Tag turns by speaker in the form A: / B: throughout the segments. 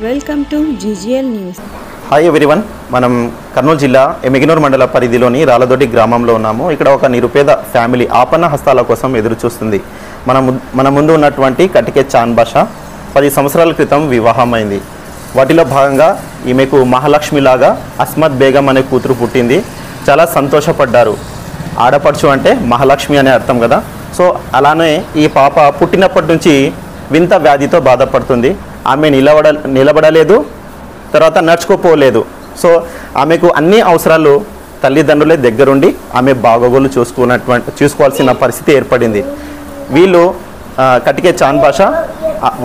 A: Welcome to GGL news.
B: Hi everyone, మనం కర్నూలు జిల్లా ఎమిగినూరు మండల పరిధిలోని రాలదొడ్డి గ్రామంలో ఉన్నాము. ఇక్కడ ఒక నిరుపేద ఫ్యామిలీ ఆపన్న హస్తాల కోసం ఎదురు చూస్తుంది. మన ముందు ఉన్నటువంటి కటికే చాన్ భాష 10 సంవత్సరాల క్రితం వివాహమైంది. వాటిలో భాగంగా ఈమెకు మహాలక్ష్మిలాగా అస్మత్ బేగం అనే కూతురు పుట్టింది. చాలా సంతోషపడ్డారు. ఆడపడుచు అంటే మహాలక్ష్మి అనే అర్థం కదా. సో అలానే ఈ పాప పుట్టినప్పటి నుంచి వింత వ్యాధితో బాధపడుతుంది. ఆమె నిలబడలేదు, తర్వాత నడుచుకోపోలేదు. సో ఆమెకు అన్ని అవసరాలు తల్లిదండ్రులే దగ్గరుండి ఆమె బాగోగులు చూసుకోవాల్సిన పరిస్థితి ఏర్పడింది. వీళ్ళు కటికే చాన్ భాష,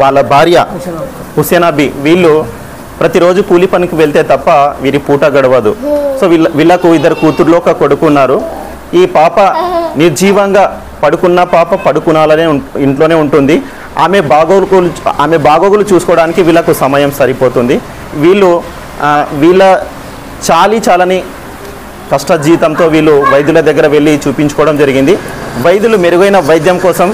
B: వాళ్ళ భార్య హుసేనాబీ, వీళ్ళు ప్రతిరోజు కూలి పనికి వెళ్తే తప్ప వీరి పూట గడవదు. సో వీళ్ళకు 2 కూతుర్లు, 1 కొడుకున్నారు. ఈ పాప నిర్జీవంగా పడుకున్న పాప పడుకునాలనే ఇంట్లోనే ఉంటుంది. ఆమె బాగోగులు చూసుకోవడానికి వీళ్ళకు సమయం సరిపోతుంది. వీళ్ళ చాలని కష్టజీతంతో వీళ్ళు వైద్యుల దగ్గర వెళ్ళి చూపించుకోవడం జరిగింది. వైద్యులు మెరుగైన వైద్యం కోసం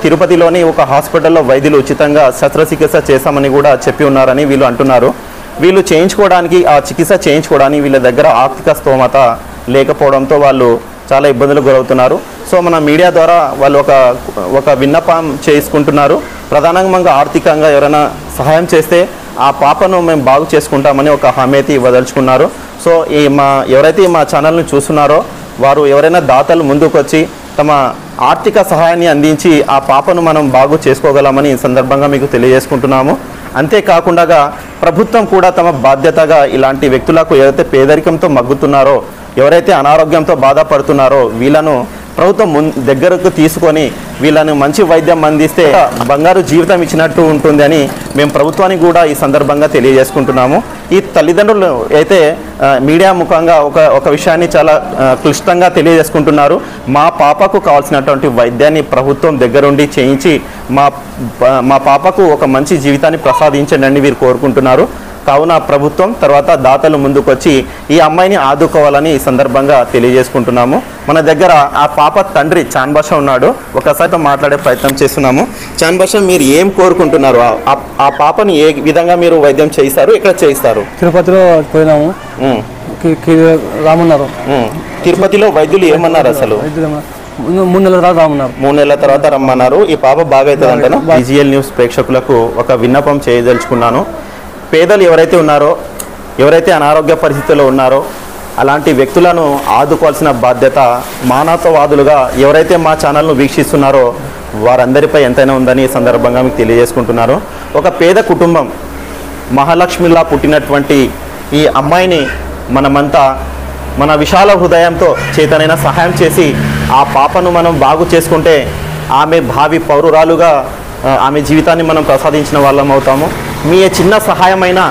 B: తిరుపతిలోని ఒక హాస్పిటల్లో వైద్యులు ఉచితంగా శస్త్రచికిత్స చేశామని కూడా చెప్పి ఉన్నారని వీళ్ళు అంటున్నారు. వీళ్ళు ఆ చికిత్స చేయించుకోవడానికి వీళ్ళ దగ్గర ఆర్థిక స్తోమత లేకపోవడంతో వాళ్ళు చాలా ఇబ్బందులు గురవుతున్నారు. సో మన మీడియా ద్వారా వాళ్ళు ఒక విన్నపం చేసుకుంటున్నారు. ప్రధానంగా ఆర్థికంగా ఎవరైనా సహాయం చేస్తే ఆ పాపను మేము బాగు చేసుకుంటామని ఒక హామీ అయితే ఇవ్వదలుచుకున్నారు. సో ఎవరైతే మా ఛానల్ని చూస్తున్నారో వారు ఎవరైనా దాతలు ముందుకు వచ్చి తమ ఆర్థిక సహాయాన్ని అందించి ఆ పాపను మనం బాగు చేసుకోగలమని ఈ సందర్భంగా మీకు తెలియజేసుకుంటున్నాము. అంతేకాకుండా ప్రభుత్వం కూడా తమ బాధ్యతగా ఇలాంటి వ్యక్తులకు ఎవరైతే పేదరికంతో మగ్గుతున్నారో, ఎవరైతే అనారోగ్యంతో బాధపడుతున్నారో వీళ్ళను ప్రభుత్వం దగ్గరకు తీసుకొని వీళ్ళను మంచి వైద్యం అందిస్తే బంగారు జీవితం ఇచ్చినట్టు ఉంటుంది అని మేము ప్రభుత్వానికి కూడా ఈ సందర్భంగా తెలియజేసుకుంటున్నాము. ఈ తల్లిదండ్రులు అయితే మీడియా ముఖంగా ఒక విషయాన్ని చాలా క్లిష్టంగా తెలియజేసుకుంటున్నారు. మా పాపకు కావాల్సినటువంటి వైద్యాన్ని ప్రభుత్వం దగ్గరుండి చేయించి మా పాపకు ఒక మంచి జీవితాన్ని ప్రసాదించండి అని వీరు కోరుకుంటున్నారు. కావున ప్రభుత్వం తర్వాత దాతలు ముందుకొచ్చి ఈ అమ్మాయిని ఆదుకోవాలని ఈ సందర్భంగా తెలియజేసుకుంటున్నాము. మన దగ్గర ఆ పాప తండ్రి చాన్ భాష ఉన్నాడు. ఒకసారి మాట్లాడే ప్రయత్నం చేస్తున్నాము. చాన్ భాష, మీరు ఏం కోరుకుంటున్నారు? ఆ పాపను ఏ విధంగా మీరు వైద్యం చేయిస్తారు? ఎక్కడ చేయిస్తారు?
C: తిరుపతిలో పోయినాము, రామన్నారు.
B: తిరుపతిలో వైద్యులు ఏమన్నారు? అసలు
C: 3 నెలల తర్వాత రామన్నారు.
B: 3 నెలల తర్వాత రమ్మన్నారు. ఈ పాప బాగా అవుతుందంటే GGL న్యూస్ ప్రేక్షకులకు ఒక విన్నపం చేయదలుచుకున్నాను. పేదలు ఎవరైతే ఉన్నారో, ఎవరైతే అనారోగ్య పరిస్థితుల్లో ఉన్నారో అలాంటి వ్యక్తులను ఆదుకోవాల్సిన బాధ్యత మానవతావాదులుగా ఎవరైతే మా ఛానల్ను వీక్షిస్తున్నారో వారందరిపై ఎంతైనా ఉందని ఈ సందర్భంగా మీకు తెలియజేసుకుంటున్నారు. ఒక పేద కుటుంబం మహాలక్ష్మిలా పుట్టినటువంటి ఈ అమ్మాయిని మనమంతా మన విశాల హృదయంతో చేతనైనా సహాయం చేసి ఆ పాపను మనం బాగు చేసుకుంటే ఆమె భావి పౌరురాలుగా ఆమె జీవితాన్ని మనం ప్రసాదించిన వాళ్ళం అవుతాము. మీ చిన్న సహాయమైనా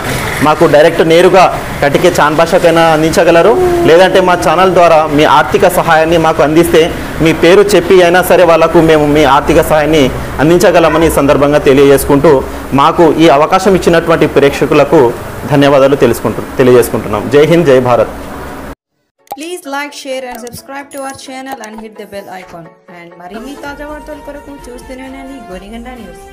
B: మాకు డైరెక్ట్ నేరుగా కటికే చాన్ భాషకైనా అందించగలరు. లేదంటే మా ఛానల్ ద్వారా మీ ఆర్థిక సహాయాన్ని మాకు అందిస్తే మీ పేరు చెప్పి అయినా సరే వాళ్ళకు మేము మీ ఆర్థిక సహాయాన్ని అందించగలమని ఈ సందర్భంగా తెలియజేసుకుంటూ మాకు ఈ అవకాశం ఇచ్చినటువంటి ప్రేక్షకులకు ధన్యవాదాలు తెలియజేసుకుంటున్నాం. జై హింద్, జై Bharat.
A: Please like, share and subscribe to our channel and hit the bell icon. And మరిన్ని తాజా వార్తల కొరకు చూస్తూనే ఉండండి గోనిగండ న్యూస్.